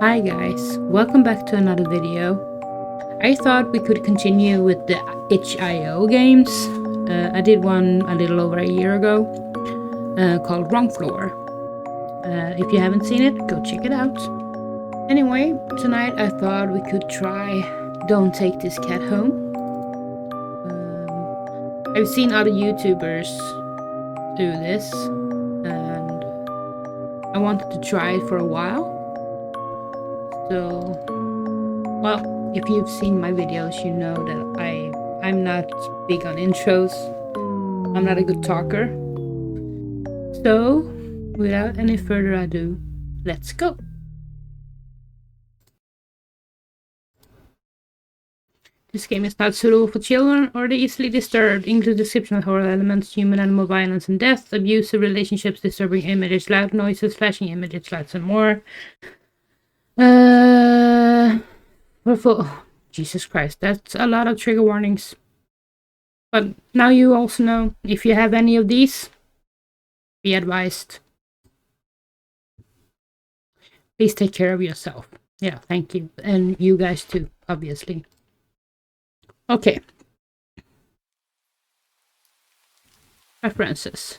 Hi guys, welcome back to another video. I thought we could continue with the itch.io games. I did one a little over a year ago called Wrong Floor. If you haven't seen it, go check it out. Anyway, tonight I thought we could try Don't Take This Cat Home. I've seen other YouTubers do this and I wanted to try it for a while. So, well, if you've seen my videos, you know that I'm not big on intros. I'm not a good talker. So, without any further ado, let's go. This game is not suitable for children or the easily disturbed, includes description of horror elements, human animal violence and death, abusive relationships, disturbing images, loud noises, flashing images, lights and more. Jesus Christ, that's a lot of trigger warnings. But now you also know, if you have any of these, be advised. Please take care of yourself. Yeah, thank you. And you guys too, obviously. Okay. References.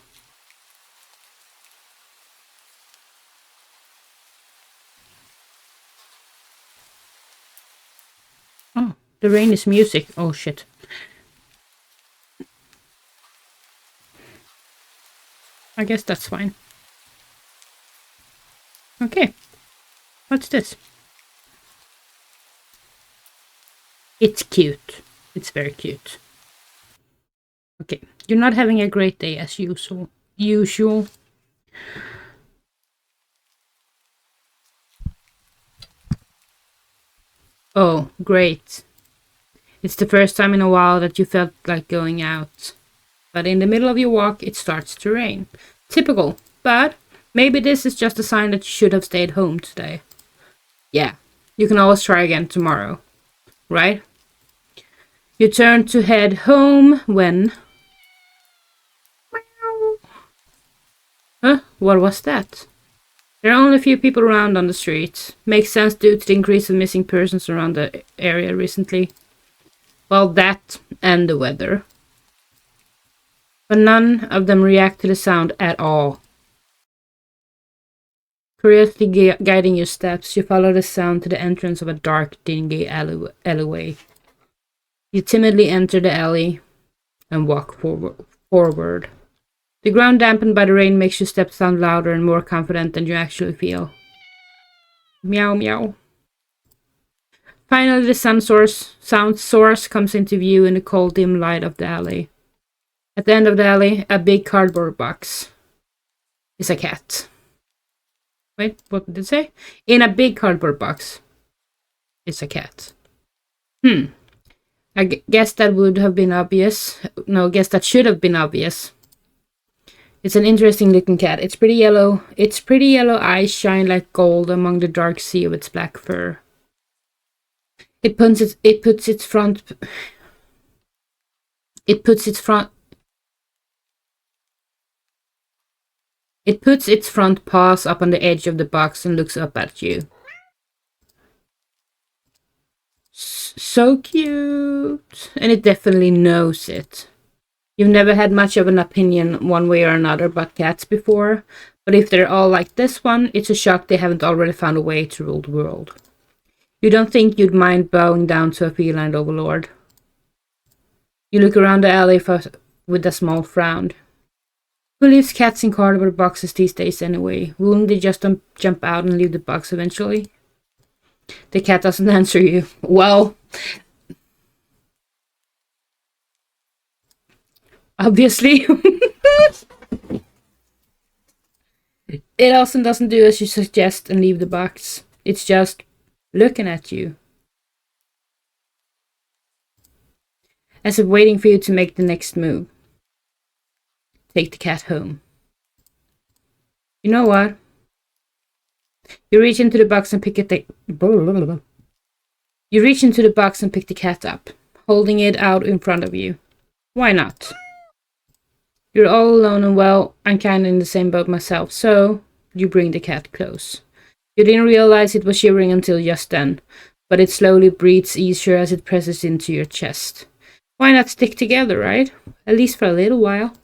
Oh, the rain is music. Oh shit. I guess that's fine. Okay. What's this? It's cute. It's very cute. Okay. You're not having a great day as usual. Oh, great. It's the first time in a while that you felt like going out. But in the middle of your walk, it starts to rain. Typical. But maybe this is just a sign that you should have stayed home today. Yeah. You can always try again tomorrow. Right? You turn to head home when... Huh? What was that? There are only a few people around on the street. Makes sense due to the increase of missing persons around the area recently. Well, that and the weather. But none of them react to the sound at all. Curiously guiding your steps, you follow the sound to the entrance of a dark, dingy alleyway. You timidly enter the alley and walk forward. The ground dampened by the rain makes your steps sound louder and more confident than you actually feel. Meow meow. Finally, the sound source comes into view in the cold, dim light of the alley. At the end of the alley, a big cardboard box is a cat. Wait, what did it say? In a big cardboard box is a cat. I guess that would have been obvious. No, guess that should have been obvious. It's an interesting looking cat. It's pretty yellow. Its pretty yellow eyes shine like gold among the dark sea of its black fur. It puts its front paws up on the edge of the box and looks up at you. So cute. And it definitely knows it. You've never had much of an opinion one way or another about cats before, but if they're all like this one, it's a shock they haven't already found a way to rule the world. You don't think you'd mind bowing down to a feline overlord. You look around the alley with a small frown. Who leaves cats in cardboard boxes these days anyway? Wouldn't they just jump out and leave the box eventually? The cat doesn't answer you. Well, obviously. It also doesn't do as you suggest and leave the box. It's just looking at you. As if waiting for you to make the next move. Take the cat home. You know what? You reach into the box and pick the cat up, holding it out in front of you. Why not? You're all alone and well, I'm kinda in the same boat myself, so you bring the cat close. You didn't realize it was shivering until just then, but it slowly breathes easier as it presses into your chest. Why not stick together, right? At least for a little while.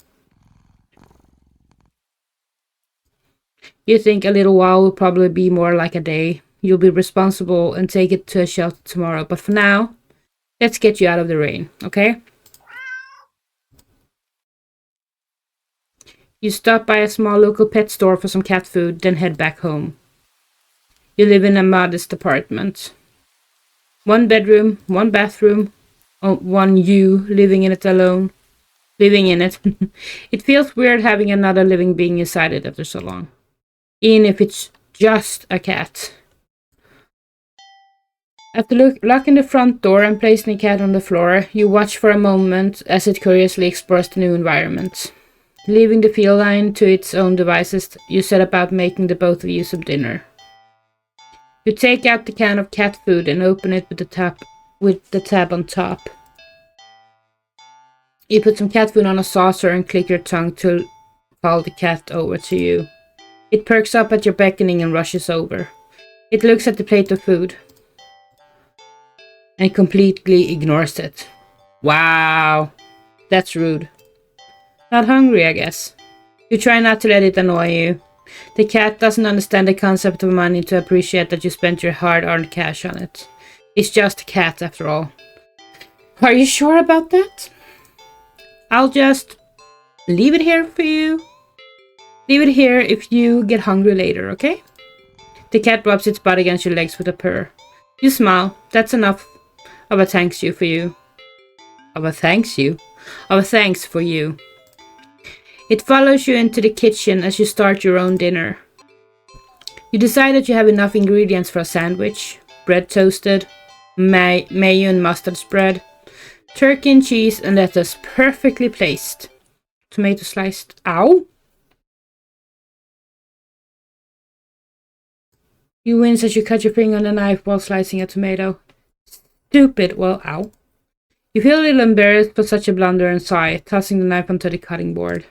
You think a little while will probably be more like a day. You'll be responsible and take it to a shelter tomorrow, but for now, let's get you out of the rain, okay? You stop by a small local pet store for some cat food, then head back home. You live in a modest apartment. 1 bedroom, 1 bathroom, one you living in it alone. Living in it. It feels weird having another living being inside it after so long. Even if it's just a cat. After locking the front door and placing the cat on the floor, you watch for a moment as it curiously explores the new environment. Leaving the feline to its own devices, you set about making the both of you some dinner. You take out the can of cat food and open it with the tab on top. You put some cat food on a saucer and click your tongue to call the cat over to you. It perks up at your beckoning and rushes over. It looks at the plate of food and completely ignores it. Wow, that's rude. Not hungry, I guess. You try not to let it annoy you. The cat doesn't understand the concept of money to appreciate that you spent your hard-earned cash on it. It's just a cat, after all. Are you sure about that? I'll just leave it here for you. Leave it here if you get hungry later, okay? The cat rubs its butt against your legs with a purr. You smile. That's enough of a thanks you for you. Of a thanks you? Of a thanks for you. It follows you into the kitchen as you start your own dinner. You decide that you have enough ingredients for a sandwich. Bread toasted, mayo and mustard spread, turkey and cheese and lettuce perfectly placed. Tomato sliced. Ow! You wince as you cut your finger on the knife while slicing a tomato. Stupid. Well, ow. You feel a little embarrassed for such a blunder and sigh, tossing the knife onto the cutting board.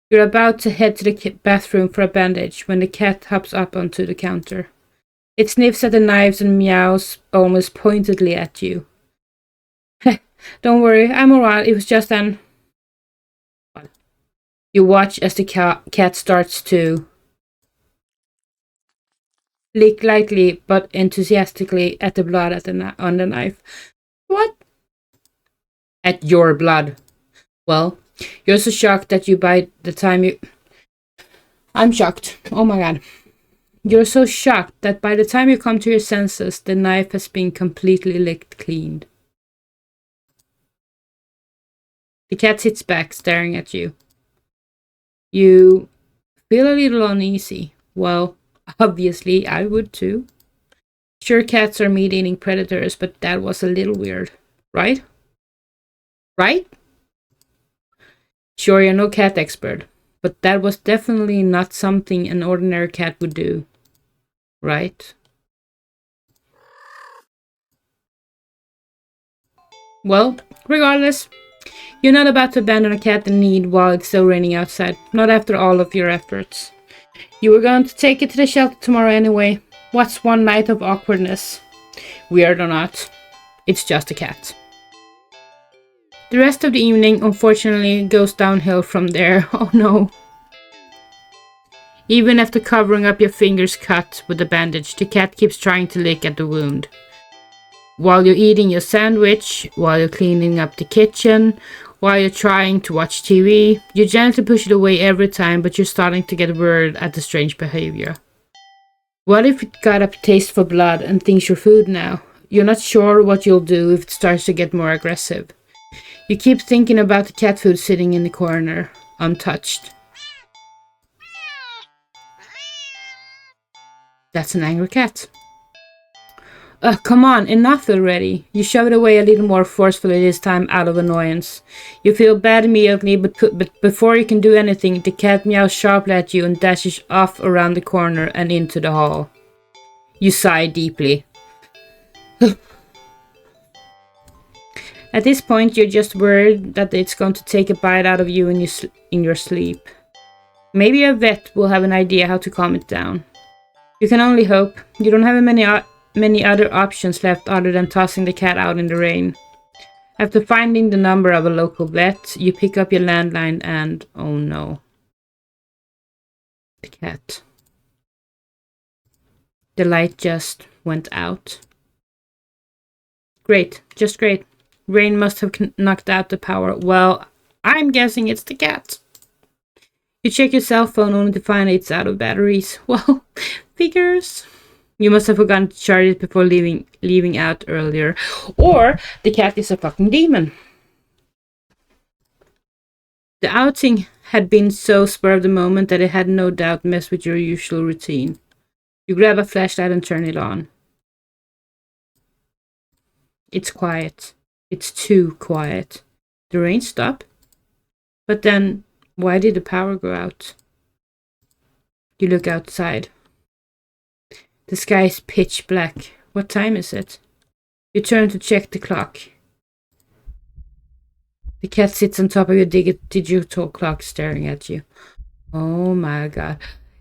You're about to head to the bathroom for a bandage when the cat hops up onto the counter. It sniffs at the knives and meows almost pointedly at you. Don't worry, I'm alright. It was just an... You watch as the cat starts to lick lightly but enthusiastically at the blood on the knife. What? At your blood. Well, you're so shocked that by the time you... I'm shocked. Oh my god. You're so shocked that by the time you come to your senses, the knife has been completely licked clean. The cat sits back, staring at you. You feel a little uneasy. Well, obviously, I would too. Sure, cats are meat-eating predators, but that was a little weird. Right? Right? Sure, you're no cat expert, but that was definitely not something an ordinary cat would do. Right? Well, regardless, you're not about to abandon a cat in need while it's still raining outside. Not after all of your efforts. You were going to take it to the shelter tomorrow anyway. What's one night of awkwardness? Weird or not, it's just a cat. The rest of the evening, unfortunately, goes downhill from there. Oh no. Even after covering up your fingers cut with a bandage, the cat keeps trying to lick at the wound. While you're eating your sandwich, while you're cleaning up the kitchen, while you're trying to watch TV, you gently push it away every time, but you're starting to get worried at the strange behavior. What if it got a taste for blood and thinks you're food now? You're not sure what you'll do if it starts to get more aggressive. You keep thinking about the cat food sitting in the corner, untouched. That's an angry cat. Come on, enough already. You shove it away a little more forcefully this time out of annoyance. You feel bad immediately, but before you can do anything, the cat meows sharply at you and dashes off around the corner and into the hall. You sigh deeply. At this point, you're just worried that it's going to take a bite out of you in your sleep. Maybe a vet will have an idea how to calm it down. You can only hope. You don't have many other options left other than tossing the cat out in the rain. After finding the number of a local vet, you pick up your landline and oh no. The cat. The light just went out. Great, just great. Rain must have knocked out the power. Well, I'm guessing it's the cat. You check your cell phone only to find it's out of batteries. Well, figures. You must have forgotten to charge it before leaving out earlier. Or the cat is a fucking demon. The outing had been so spur of the moment that it had no doubt messed with your usual routine. You grab a flashlight and turn it on. It's quiet. It's too quiet. The rain stopped. But then, why did the power go out? You look outside. The sky is pitch black. What time is it? You turn to check the clock. The cat sits on top of your digital clock staring at you. Oh my god.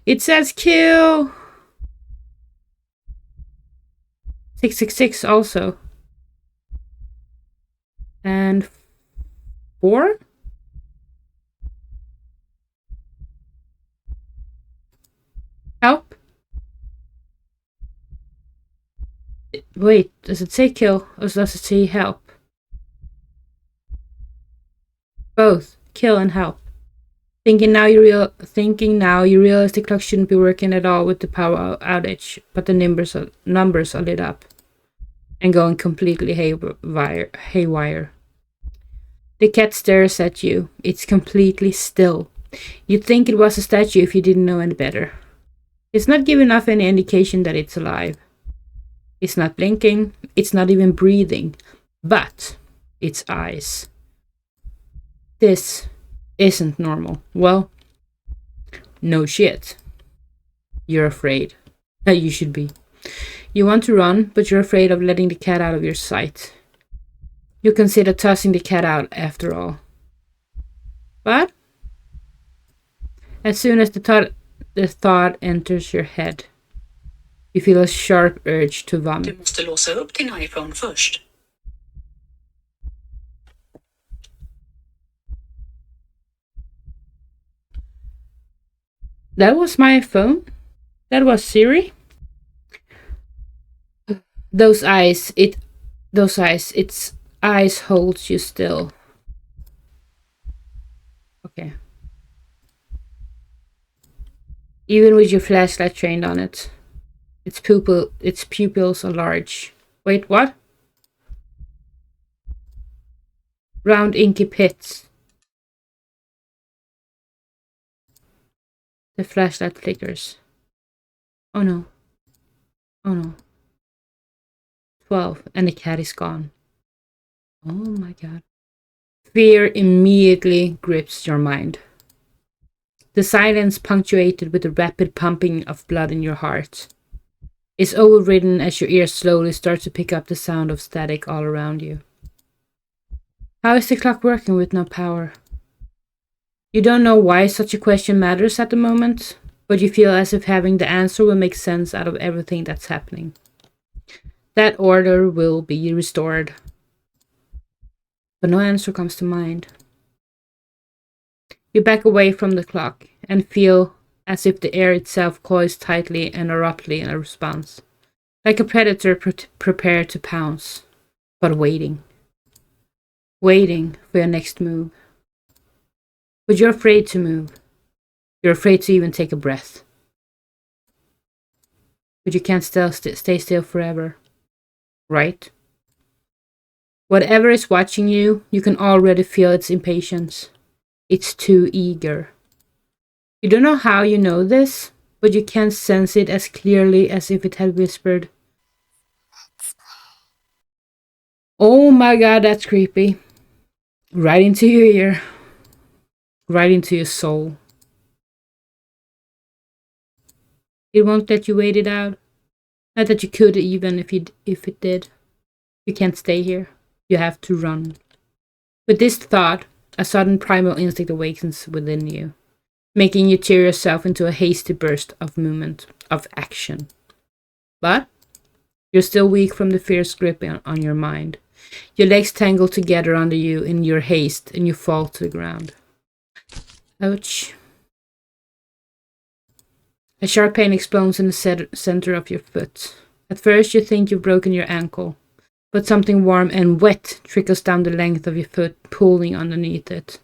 It says kill! 666 also. And 4? Help? Wait, does it say kill or does it say help? Both. Kill and help. Thinking now you realize the clock shouldn't be working at all with the power outage, but the numbers are lit up and going completely haywire. The cat stares at you. It's completely still. You'd think it was a statue if you didn't know any better. It's not giving off any indication that it's alive. It's not blinking. It's not even breathing. But its eyes. This isn't normal. Well, no shit. You're afraid. You should be. You want to run, but you're afraid of letting the cat out of your sight. You consider tossing the cat out after all. But as soon as the thought enters your head, you feel a sharp urge to vomit. Du måste låsa upp din iPhone först. That was my phone. That was Siri. Its eyes holds you still. Okay. Even with your flashlight trained on it, its pupils are large. Wait, what? Round inky pits. The flashlight flickers. Oh no. Oh no. 12, and the cat is gone. Oh my god. Fear immediately grips your mind. The silence, punctuated with the rapid pumping of blood in your heart, is overridden as your ears slowly start to pick up the sound of static all around you. How is the clock working with no power? You don't know why such a question matters at the moment, but you feel as if having the answer will make sense out of everything that's happening. That order will be restored. But no answer comes to mind. You back away from the clock and feel as if the air itself coils tightly and abruptly in a response, like a predator prepared to pounce, but waiting for your next move. But you're afraid to move. You're afraid to even take a breath. But you can't stay still forever, right? Whatever is watching you, you can already feel its impatience. It's too eager. You don't know how you know this, but you can sense it as clearly as if it had whispered. Oh my god, that's creepy. Right into your ear. Right into your soul. It won't let you wait it out. Not that you could even if it did. You can't stay here. You have to run. With this thought, a sudden primal instinct awakens within you, making you tear yourself into a hasty burst of movement. of action. But you're still weak from the fierce grip on your mind. Your legs tangle together under you in your haste, and you fall to the ground. Ouch. A sharp pain explodes in the center of your foot. At first you think you've broken your ankle, but something warm and wet trickles down the length of your foot, pulling underneath it.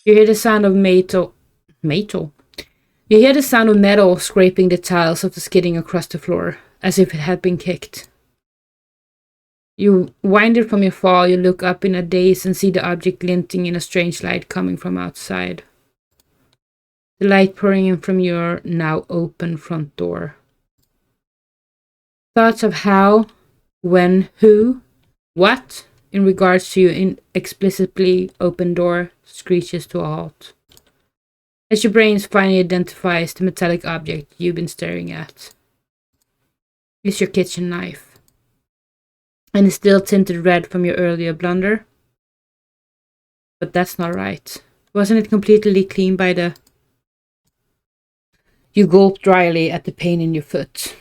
You hear the sound of metal. You hear the sound of metal scraping the tiles of the skidding across the floor, as if it had been kicked. You winded from your fall, you look up in a daze and see the object glinting in a strange light coming from outside. The light pouring in from your now open front door. Thoughts of how, when, who, what, in regards to your inexplicably open door, screeches to a halt. As your brain finally identifies the metallic object you've been staring at. It's your kitchen knife. And it's still tinted red from your earlier blunder. But that's not right. Wasn't it completely clean by the... You gulp dryly at the pain in your foot.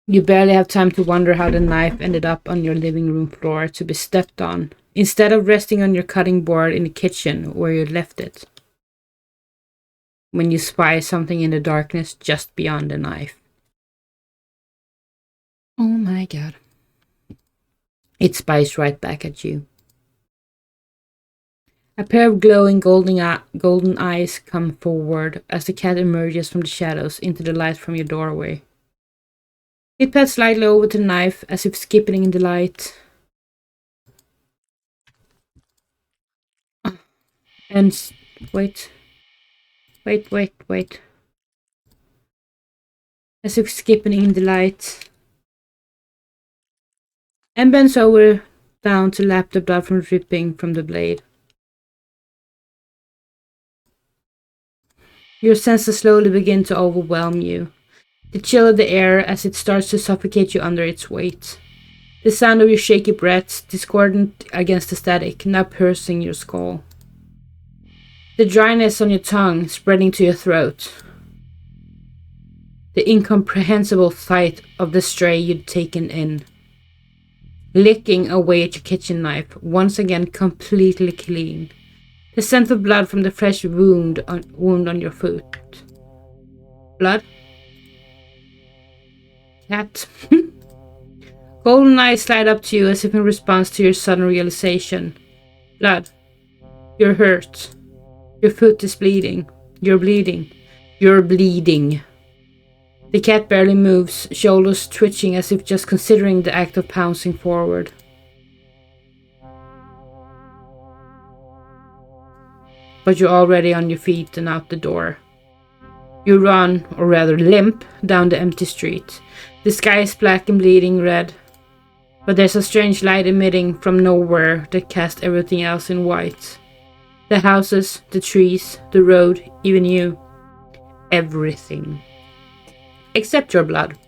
You barely have time to wonder how the knife ended up on your living room floor to be stepped on, instead of resting on your cutting board in the kitchen where you left it. When you spy something in the darkness just beyond the knife. Oh my god. It spies right back at you. A pair of glowing golden eyes come forward as the cat emerges from the shadows into the light from your doorway. It pats slightly over the knife as if skipping in delight. And wait. As if skipping in delight. And bends over down to lap the blood from dripping from the blade. Your senses slowly begin to overwhelm you. The chill of the air as it starts to suffocate you under its weight. The sound of your shaky breaths, discordant against the static, now piercing your skull. The dryness on your tongue spreading to your throat. The incomprehensible sight of the stray you'd taken in. Licking away at your kitchen knife, once again completely clean. The scent of blood from the fresh wound on your foot. Blood? Cat. Golden eyes slide up to you as if in response to your sudden realization. Blood. You're hurt. Your foot is bleeding. You're bleeding. You're bleeding. The cat barely moves, shoulders twitching as if just considering the act of pouncing forward. But you're already on your feet and out the door. You run, or rather limp, down the empty street. The sky is black and bleeding red. But there's a strange light emitting from nowhere that casts everything else in white. The houses, the trees, the road, even you. Everything. Except your blood.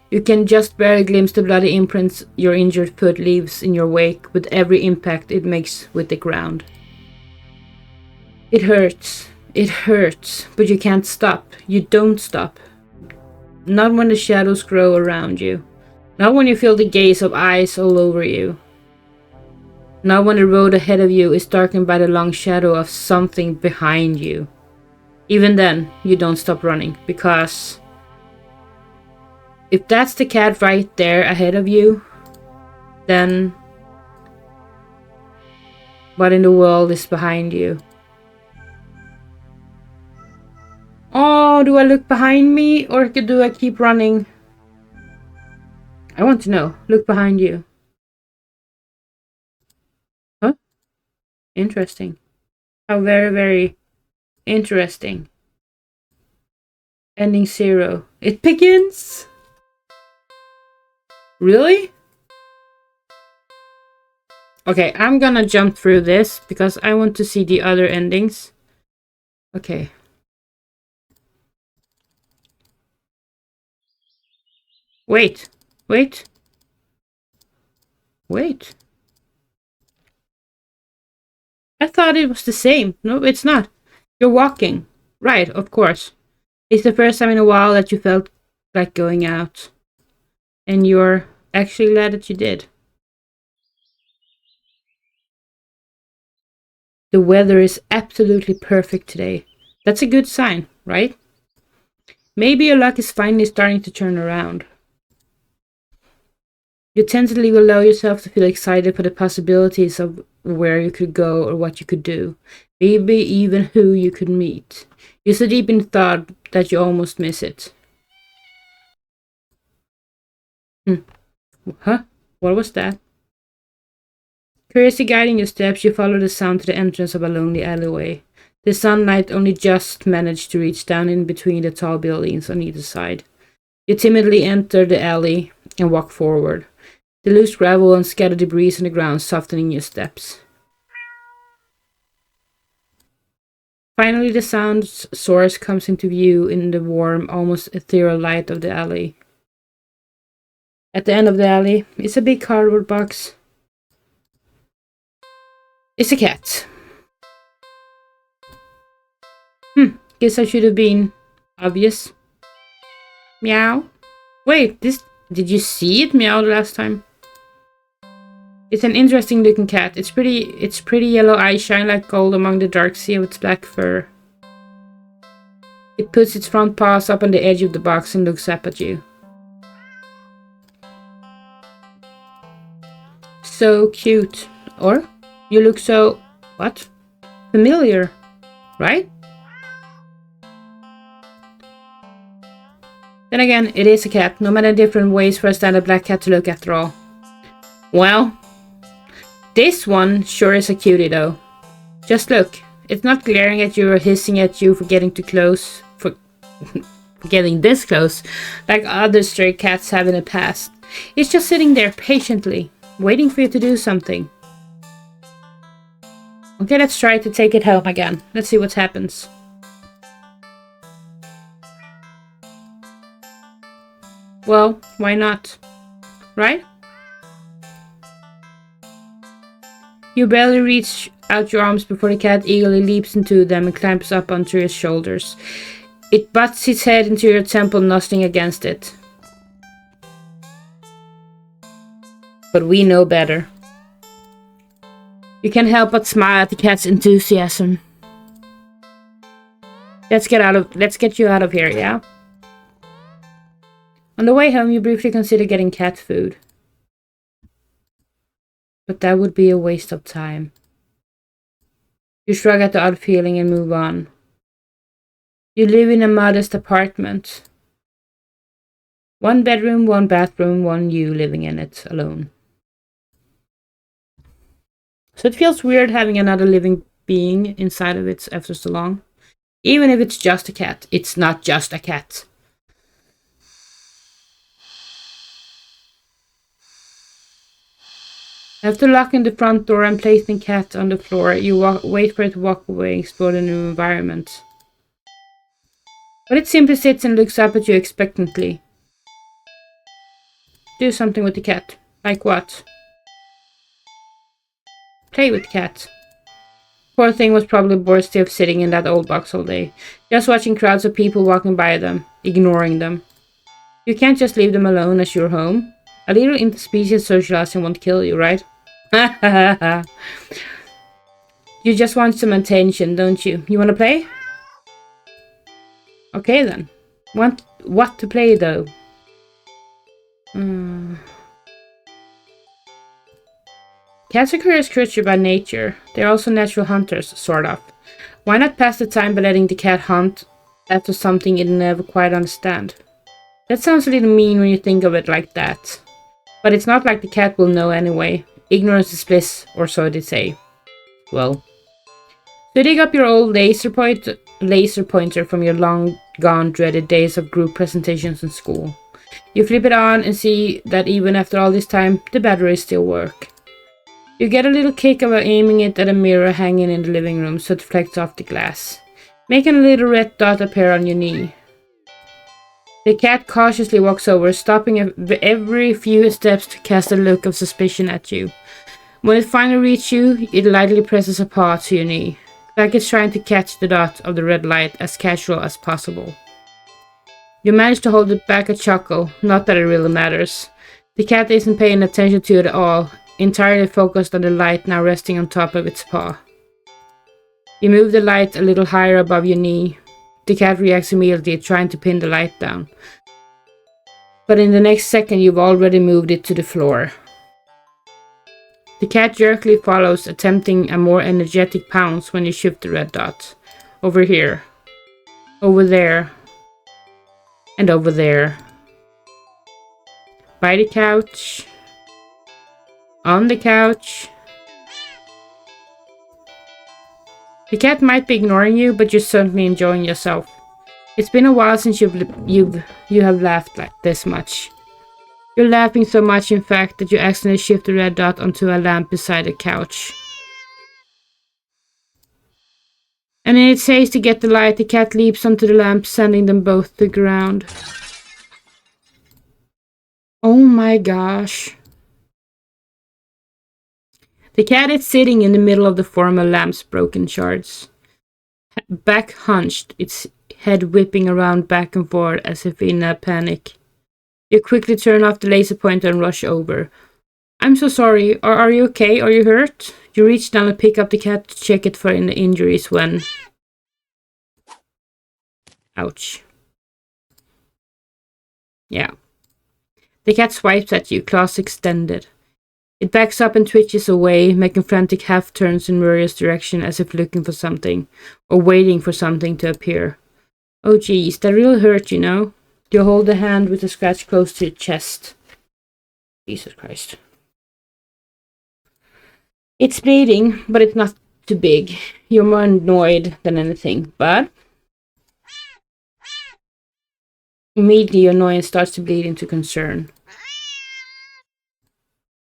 You can just barely glimpse the bloody imprints your injured foot leaves in your wake with every impact it makes with the ground. It hurts, but you can't stop. You don't stop. Not when the shadows grow around you. Not when you feel the gaze of eyes all over you. Not when the road ahead of you is darkened by the long shadow of something behind you. Even then, you don't stop running, because if that's the cat right there ahead of you, then what in the world is behind you? Oh, do I look behind me or do I keep running? I want to know. Look behind you. Huh? Interesting. How very, very interesting. Ending 0. It begins? Really? Okay, I'm gonna jump through this because I want to see the other endings. Okay. Wait. I thought it was the same. No, it's not. You're walking. Right, of course. It's the first time in a while that you felt like going out. And you're actually glad that you did. The weather is absolutely perfect today. That's a good sign, right? Maybe your luck is finally starting to turn around. You tentatively allow yourself to feel excited for the possibilities of where you could go or what you could do. Maybe even who you could meet. You're so deep in thought that you almost miss it. Huh? What was that? Curiously guiding your steps, you follow the sound to the entrance of a lonely alleyway. The sunlight only just managed to reach down in between the tall buildings on either side. You timidly enter the alley and walk forward, the loose gravel and scattered debris on the ground softening your steps. Finally, the sound's source comes into view in the warm, almost ethereal light of the alley. At the end of the alley is a big cardboard box. It's a cat. Guess I should have been obvious. Meow. Wait, did you see it meow the last time? It's an interesting looking cat. Its pretty yellow eyes shine like gold among the dark sea of its black fur. It puts its front paws up on the edge of the box and looks up at you. So cute. Or, you look so... what? Familiar. Right? Then again, it is a cat. No matter different ways for a standard black cat to look after all. Well, this one sure is a cutie though. Just look. It's not glaring at you or hissing at you for getting too close. For getting this close. Like other stray cats have in the past. It's just sitting there patiently. Waiting for you to do something. Okay, let's try to take it home again. Let's see what happens. Well, why not? Right? You barely reach out your arms before the cat eagerly leaps into them and climbs up onto your shoulders. It butts its head into your temple, nuzzling against it. But we know better. You can't help but smile at the cat's enthusiasm. Let's get you out of here, yeah? On the way home, you briefly consider getting cat food. But that would be a waste of time. You shrug at the odd feeling and move on. You live in a modest apartment. 1 bedroom, 1 bathroom, 1 you living in it alone. So it feels weird having another living being inside of it after so long. Even if it's just a cat, it's not just a cat. After locking the front door and placing the cat on the floor, you wait for it to walk away and explore the new environment. But it simply sits and looks up at you expectantly. Do something with the cat. Like what? Play with the cat. Poor thing was probably bored stiff sitting in that old box all day, just watching crowds of people walking by them, ignoring them. You can't just leave them alone as you're home. A little interspecies socializing won't kill you, right? You just want some attention, don't you? You want to play? Okay then. Want what to play though? Cats are curious creatures by nature. They're also natural hunters, sort of. Why not pass the time by letting the cat hunt after something it'll never quite understand? That sounds a little mean when you think of it like that. But it's not like the cat will know anyway. Ignorance is bliss, or so they say. Well. So dig up your old laser pointer from your long-gone dreaded days of group presentations in school. You flip it on and see that even after all this time, the batteries still work. You get a little kick of aiming it at a mirror hanging in the living room so it reflects off the glass, making a little red dot appear on your knee. The cat cautiously walks over, stopping every few steps to cast a look of suspicion at you. When it finally reaches you, it lightly presses a paw to your knee, like it's trying to catch the dot of the red light as casual as possible. You manage to hold it back a chuckle, not that it really matters. The cat isn't paying attention to it at all, entirely focused on the light now resting on top of its paw. You move the light a little higher above your knee. The cat reacts immediately, trying to pin the light down. But in the next second, you've already moved it to the floor. The cat jerkily follows, attempting a more energetic pounce when you shift the red dot. Over here. Over there. And over there. By the couch. On the couch. The cat might be ignoring you, but you're certainly enjoying yourself. It's been a while since you have laughed like this much. You're laughing so much, in fact, that you accidentally shift the red dot onto a lamp beside the couch. And in its haste to get the light, the cat leaps onto the lamp, sending them both to the ground. Oh my gosh. The cat is sitting in the middle of the former lamp's broken shards. Back hunched, its head whipping around back and forth as if in a panic. You quickly turn off the laser pointer and rush over. I'm so sorry. Are you okay? Are you hurt? You reach down and pick up the cat to check it for any injuries when... Ouch. Yeah. The cat swipes at you, claws extended. It backs up and twitches away, making frantic half-turns in various directions as if looking for something, or waiting for something to appear. Oh geez, that really hurt, you know? You hold the hand with a scratch close to your chest. Jesus Christ. It's bleeding, but it's not too big. You're more annoyed than anything, but... Immediately your annoyance starts to bleed into concern.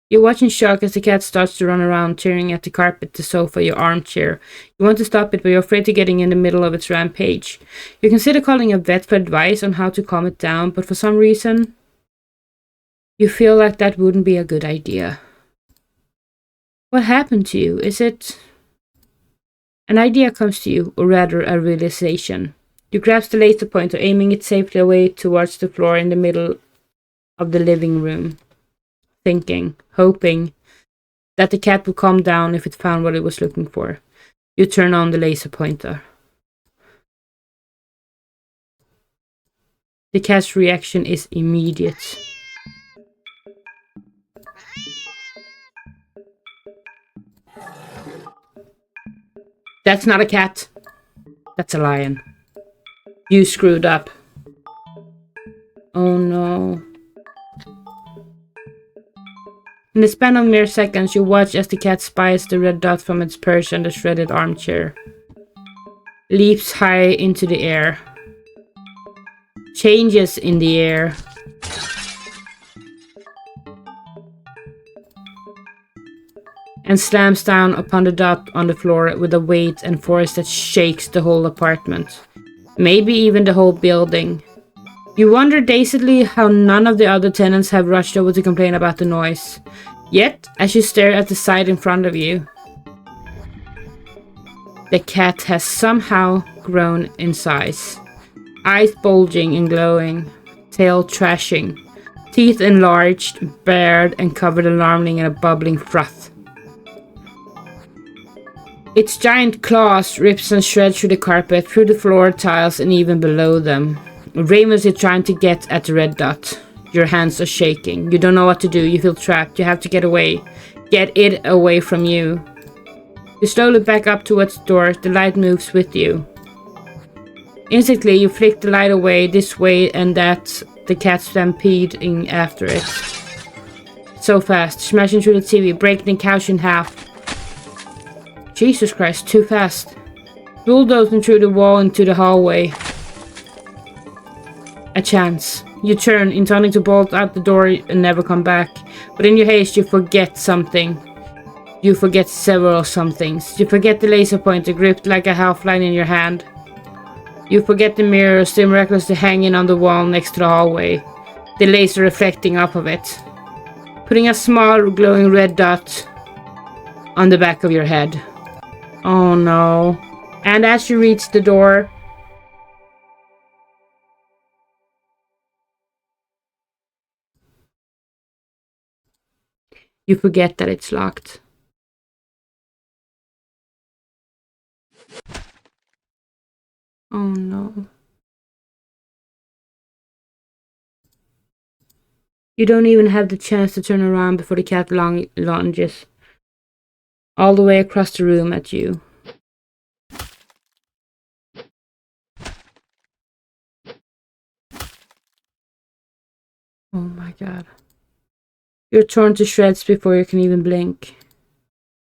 You watch in shock as the cat starts to run around, tearing at the carpet, the sofa, your armchair. You want to stop it, but you're afraid of getting in the middle of its rampage. You consider calling a vet for advice on how to calm it down, but for some reason, you feel like that wouldn't be a good idea. What happened to you? Is it... An idea comes to you, or rather a realization. You grasp the laser pointer, aiming it safely away towards the floor in the middle of the living room. Thinking, hoping, that the cat would calm down if it found what it was looking for. You turn on the laser pointer. The cat's reaction is immediate. That's not a cat. That's a lion. You screwed up. Oh no. In the span of mere seconds, you watch as the cat spies the red dot from its perch on the shredded armchair. Leaps high into the air. Changes in the air. And slams down upon the dot on the floor with a weight and force that shakes the whole apartment. Maybe even the whole building. You wonder dazedly how none of the other tenants have rushed over to complain about the noise. Yet, as you stare at the sight in front of you, the cat has somehow grown in size. Eyes bulging and glowing, tail trashing, teeth enlarged, bared and covered alarmingly in a bubbling froth. Its giant claws rips and shred through the carpet, through the floor tiles and even below them. Ravenously trying to get at the red dot. Your hands are shaking. You don't know what to do. You feel trapped. You have to get away. Get it away from you. You slowly back up towards the door. The light moves with you. Instantly, you flick the light away this way and that. The cat stampeding after it. So fast. Smashing through the TV. Breaking the couch in half. Jesus Christ, too fast. Bulldozing through the wall into the hallway. A chance. You turn, intending to bolt out the door and never come back. But in your haste, you forget something. You forget several somethings. You forget the laser pointer gripped like a half-line in your hand. You forget the mirror still miraculously hanging on the wall next to the hallway. The laser reflecting off of it. Putting a small glowing red dot on the back of your head. Oh no. And as you reach the door, You forget that it's locked. Oh no. You don't even have the chance to turn around before the cat lunges all the way across the room at you. Oh my god. You're torn to shreds before you can even blink.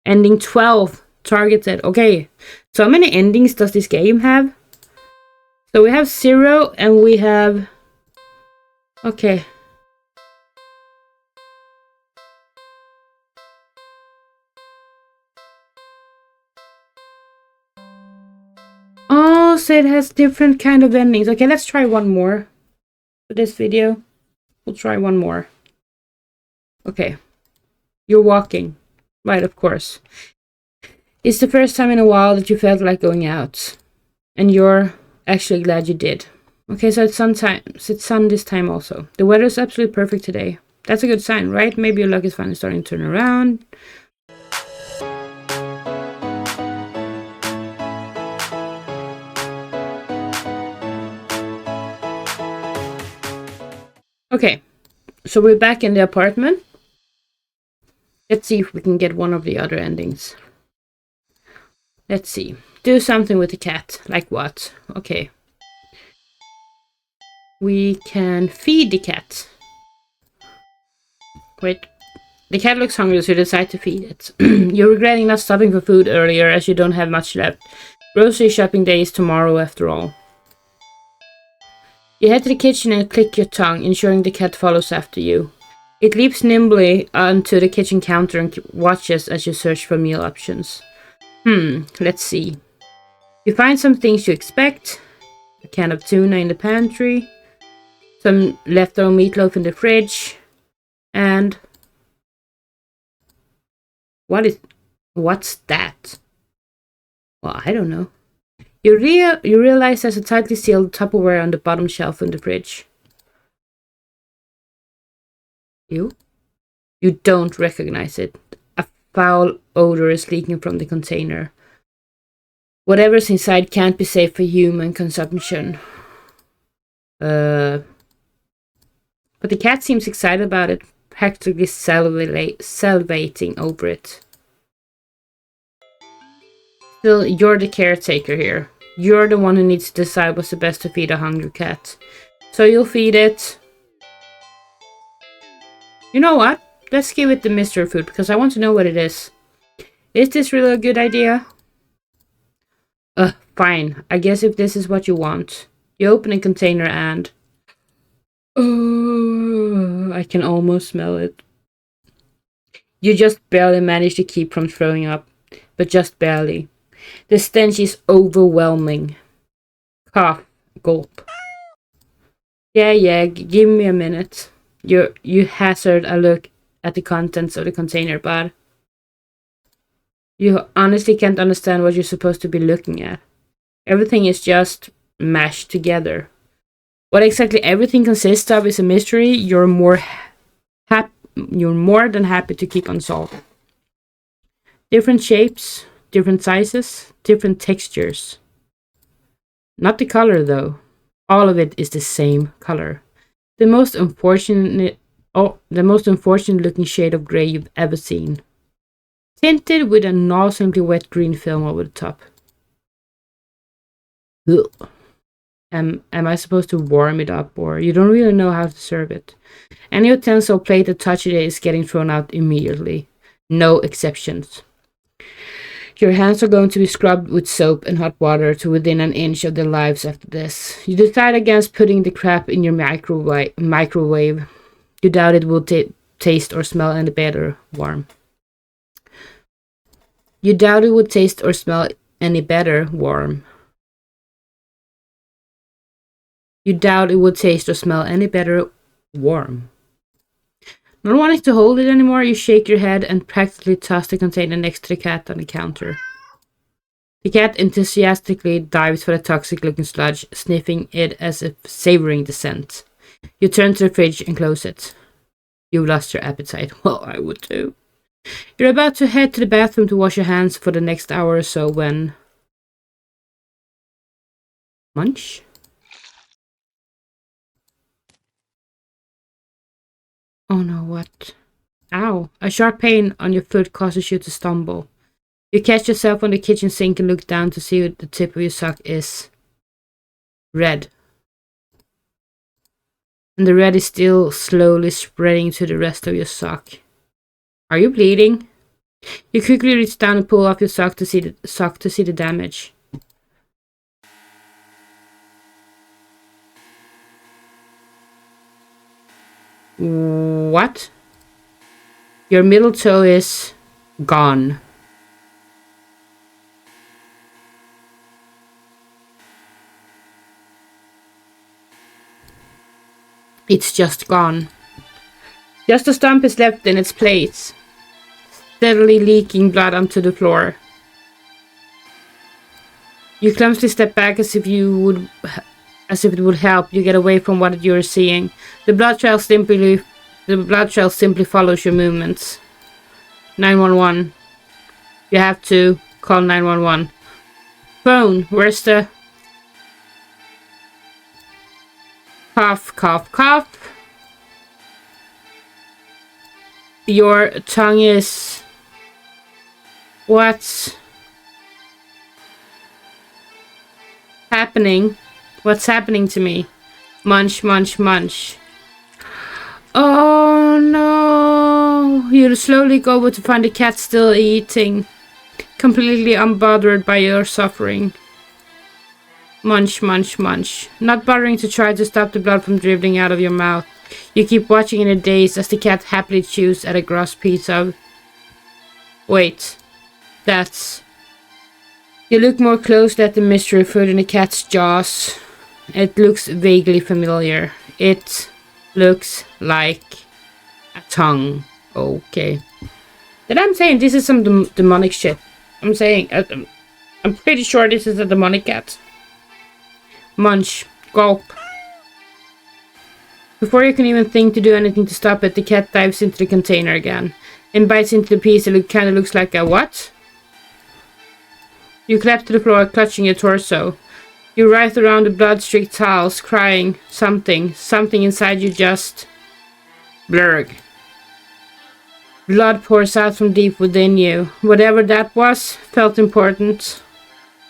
Ending 12. Targeted. Okay. So how many endings does this game have? So we have 0 and we have... Okay. Oh, so it has different kind of endings. Okay, let's try one more for this video. We'll try one more. Okay. You're walking. Right, of course. It's the first time in a while that you felt like going out. And you're actually glad you did. Okay, so it's sun this time also. The weather's absolutely perfect today. That's a good sign, right? Maybe your luck is finally starting to turn around. Okay, so we're back in the apartment. Let's see if we can get one of the other endings. Let's see. Do something with the cat. Like what? Okay. We can feed the cat. Wait. The cat looks hungry, so you decide to feed it. You're regretting not stopping for food earlier as you don't have much left. Grocery shopping day is tomorrow after all. You head to the kitchen and click your tongue, ensuring the cat follows after you. It leaps nimbly onto the kitchen counter and watches as you search for meal options. Let's see. You find some things you expect. A can of tuna in the pantry. Some leftover meatloaf in the fridge. And... What's that? Well, I don't know. You realize there's a tightly sealed Tupperware on the bottom shelf in the fridge. You don't recognize it. A foul odor is leaking from the container. Whatever's inside can't be safe for human consumption. But the cat seems excited about it, practically salivating over it. Still, you're the caretaker here. You're the one who needs to decide what's the best to feed a hungry cat. So you'll feed it. You know what? Let's give it the mystery food because I want to know what it is. Is this really a good idea? Fine. I guess if this is what you want. You open a container and... Oh, I can almost smell it. You just barely manage to keep from throwing up. But just barely. The stench is overwhelming. Cough. Gulp. Yeah, give me a minute. You hazard a look at the contents of the container, but you honestly can't understand what you're supposed to be looking at. Everything is just mashed together. What exactly everything consists of is a mystery you're more than happy to keep unsolved. Different shapes, different sizes, different textures. Not the color though. All of it is the same color. The most unfortunate looking shade of grey you've ever seen. Tinted with a nauseously wet green film over the top. Ugh. Am I supposed to warm it up, or you don't really know how to serve it? Any utensil, plate that touches it is getting thrown out immediately. No exceptions. Your hands are going to be scrubbed with soap and hot water to within an inch of their lives after this. You decide against putting the crap in your microwave. You doubt it will taste or smell any better warm. You doubt it would taste or smell any better warm. You doubt it would taste or smell any better warm. Not wanting to hold it anymore, you shake your head and practically toss the container next to the cat on the counter. The cat enthusiastically dives for the toxic-looking sludge, sniffing it as if savoring the scent. You turn to the fridge and close it. You've lost your appetite. Well, I would too. You're about to head to the bathroom to wash your hands for the next hour or so when... Munch? Oh no, what? Ow. A sharp pain on your foot causes you to stumble. You catch yourself on the kitchen sink and look down to see what the tip of your sock is. Red. And the red is still slowly spreading to the rest of your sock. Are you bleeding? You quickly reach down and pull off your sock to see the damage. What? Your middle toe is gone. It's just gone. Just a stump is left in its place, steadily leaking blood onto the floor. You clumsily step back as if it would help you get away from what you're seeing. The blood trail simply follows your movements. 911. You have to call 911. Phone, where's the... Cough, cough, cough. Your tongue is... What's happening? What's happening to me? Munch, munch, munch. Oh no! You slowly go over to find the cat still eating, completely unbothered by your suffering. Munch, munch, munch. Not bothering to try to stop the blood from dribbling out of your mouth. You keep watching in a daze as the cat happily chews at a gross piece of... Wait. That's... You look more closely at the mystery food in the cat's jaws. It looks vaguely familiar. It looks like a tongue. Okay. Then I'm saying this is some demonic shit. I'm saying... I'm pretty sure this is a demonic cat. Munch. Gulp. Before you can even think to do anything to stop it, the cat dives into the container again and bites into the piece that kind of looks like a what? You collapse to the floor, clutching your torso. You writhe around the blood-streaked tiles, crying. Something inside you just... blurg. Blood pours out from deep within you. Whatever that was felt important.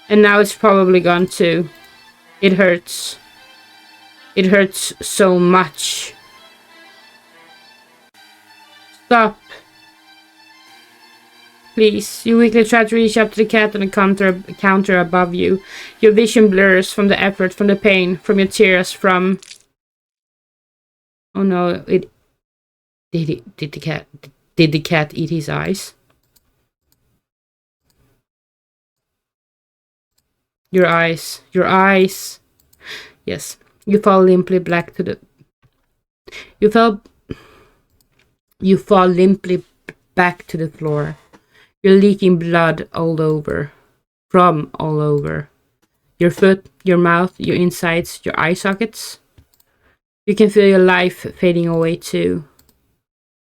And now it's probably gone too. It hurts. It hurts so much. Stop. Please. You weakly try to reach up to the cat on the counter above you. Your vision blurs from the effort, from the pain, from your tears, from... Oh no, did the cat eat his eyes? Your eyes. Your eyes. Yes. You fall limply back to the... You fall limply back to the floor. You're leaking blood all over. From all over. Your foot, your mouth, your insides, your eye sockets. You can feel your life fading away too.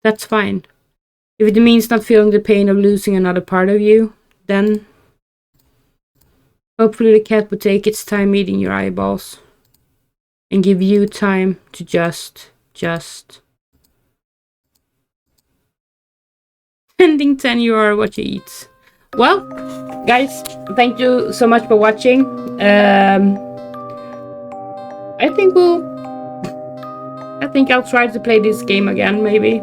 That's fine. If it means not feeling the pain of losing another part of you, then... Hopefully the cat will take its time eating your eyeballs. And give you time to just... Ending 10 you are what you eat. Well, guys, thank you so much for watching. I think I'll try to play this game again, maybe.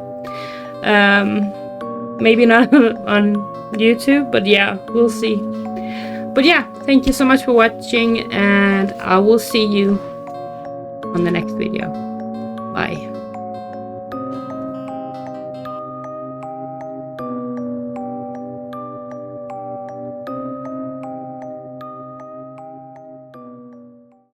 Maybe not on YouTube, but yeah, we'll see. But yeah, thank you so much for watching, and I will see you on the next video. Bye.